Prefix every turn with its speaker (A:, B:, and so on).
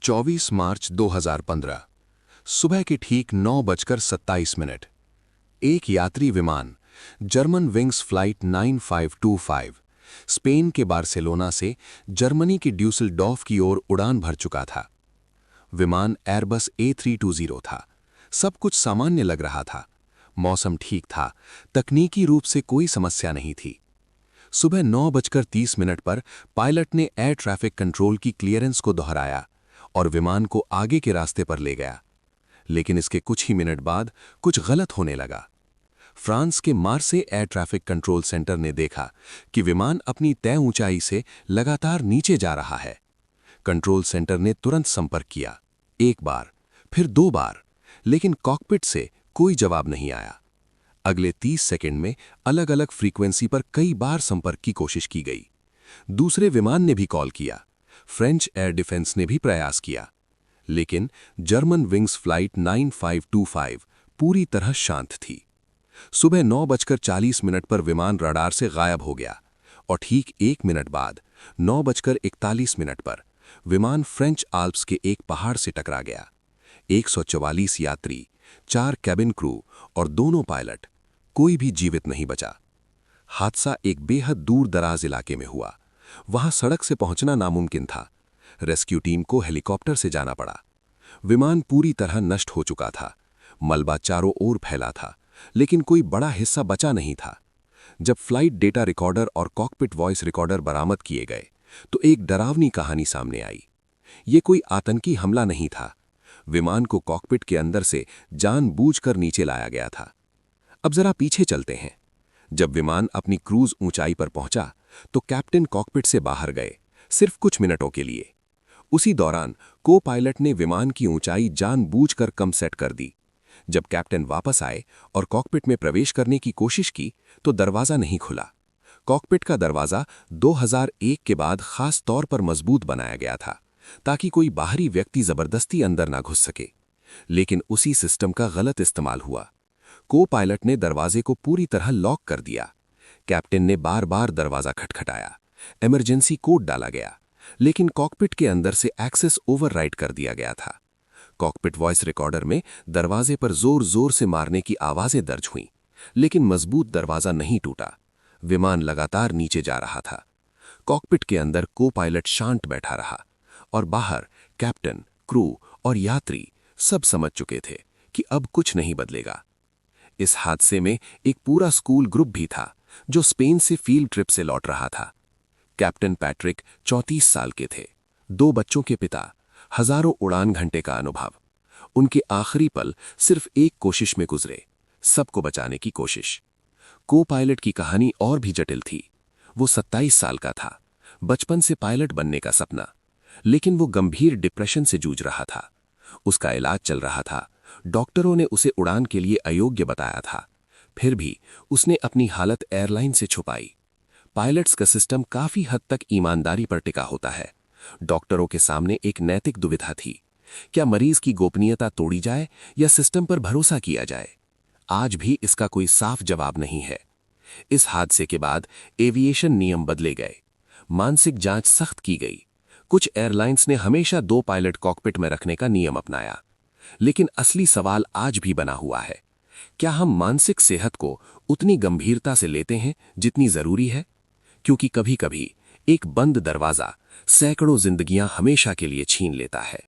A: 24 मार्च 2015 सुबह के ठीक 9:27। एक यात्री विमान जर्मन विंग्स फ्लाइट 9525 स्पेन के बार्सिलोना से जर्मनी के ड्यूसलडॉर्फ की ओर उड़ान भर चुका था। विमान एयरबस A320 था। सब कुछ सामान्य लग रहा था। मौसम ठीक था, तकनीकी रूप से कोई समस्या नहीं थी। सुबह 9:30 पर पायलट ने एयर ट्रैफिक कंट्रोल की क्लियरेंस को दोहराया और विमान को आगे के रास्ते पर ले गया। लेकिन इसके कुछ ही मिनट बाद कुछ गलत होने लगा। फ्रांस के मार्से एयर ट्रैफिक कंट्रोल सेंटर ने देखा कि विमान अपनी तय ऊंचाई से लगातार नीचे जा रहा है। कंट्रोल सेंटर ने तुरंत संपर्क किया, एक बार, फिर 2 बार, लेकिन कॉकपिट से कोई जवाब नहीं आया। अगले 30 सेकंड में अलग अलग फ्रीक्वेंसी पर कई बार संपर्क की कोशिश की गई। दूसरे विमान ने भी कॉल किया, फ्रेंच एयर डिफेंस ने भी प्रयास किया, लेकिन जर्मन विंग्स फ्लाइट 9525 पूरी तरह शांत थी। सुबह 9:40 पर विमान रडार से गायब हो गया और ठीक 1 मिनट बाद 9:41 पर विमान फ्रेंच आल्प्स के एक पहाड़ से टकरा गया। 144 यात्री, 4 कैबिन क्रू और दोनों पायलट, कोई भी जीवित नहीं बचा। हादसा एक बेहद दूर दराज इलाके में हुआ। वहां सड़क से पहुंचना नामुमकिन था। रेस्क्यू टीम को हेलीकॉप्टर से जाना पड़ा। विमान पूरी तरह नष्ट हो चुका था। मलबा चारों ओर फैला था, लेकिन कोई बड़ा हिस्सा बचा नहीं था। जब फ्लाइट डेटा रिकॉर्डर और कॉकपिट वॉइस रिकॉर्डर बरामद किए गए तो एक डरावनी कहानी सामने आई। ये कोई आतंकी हमला नहीं था। विमान को कॉकपिट के अंदर से जानबूझकर नीचे लाया गया था। अब जरा पीछे चलते हैं। जब विमान अपनी क्रूज ऊंचाई पर पहुंचा तो कैप्टन कॉकपिट से बाहर गए, सिर्फ कुछ मिनटों के लिए। उसी दौरान को पायलट ने विमान की ऊंचाई जानबूझकर कम सेट कर दी। जब कैप्टन वापस आए और कॉकपिट में प्रवेश करने की कोशिश की तो दरवाजा नहीं खुला। कॉकपिट का दरवाजा 2001 के बाद खास तौर पर मजबूत बनाया गया था ताकि कोई बाहरी व्यक्ति जबरदस्ती अंदर ना घुस सके। लेकिन उसी सिस्टम का गलत इस्तेमाल हुआ। को पायलट ने दरवाजे को पूरी तरह लॉक कर दिया। कैप्टन ने बार बार दरवाजा खटखटाया, इमरजेंसी कोड डाला गया, लेकिन कॉकपिट के अंदर से एक्सेस ओवरराइड कर दिया गया था। कॉकपिट वॉइस रिकॉर्डर में दरवाजे पर जोर जोर से मारने की आवाजें दर्ज हुईं, लेकिन मजबूत दरवाजा नहीं टूटा। विमान लगातार नीचे जा रहा था। कॉकपिट के अंदर को पायलट शांत बैठा रहा और बाहर कैप्टन, क्रू और यात्री सब समझ चुके थे कि अब कुछ नहीं बदलेगा। इस हादसे में एक पूरा स्कूल ग्रुप भी था जो स्पेन से फील्ड ट्रिप से लौट रहा था। कैप्टन पैट्रिक 34 साल के थे, 2 बच्चों के पिता, हजारों उड़ान घंटे का अनुभव। उनके आखिरी पल सिर्फ एक कोशिश में गुजरे, सबको बचाने की कोशिश। को पायलट की कहानी और भी जटिल थी। वो 27 साल का था, बचपन से पायलट बनने का सपना, लेकिन वो गंभीर डिप्रेशन से जूझ रहा था। उसका इलाज चल रहा था। डॉक्टरों ने उसे उड़ान के लिए अयोग्य बताया था। फिर भी उसने अपनी हालत एयरलाइन से छुपाई। पायलट्स का सिस्टम काफी हद तक ईमानदारी पर टिका होता है। डॉक्टरों के सामने एक नैतिक दुविधा थी, क्या मरीज की गोपनीयता तोड़ी जाए या सिस्टम पर भरोसा किया जाए। आज भी इसका कोई साफ जवाब नहीं है। इस हादसे के बाद एविएशन नियम बदले गए, मानसिक जांच सख्त की गई। कुछ एयरलाइंस ने हमेशा 2 पायलट कॉकपिट में रखने का नियम अपनाया। लेकिन असली सवाल आज भी बना हुआ है, क्या हम मानसिक सेहत को उतनी गंभीरता से लेते हैं जितनी जरूरी है? क्योंकि कभी-कभी एक बंद दरवाजा सैकड़ों जिंदगियां हमेशा के लिए छीन लेता है।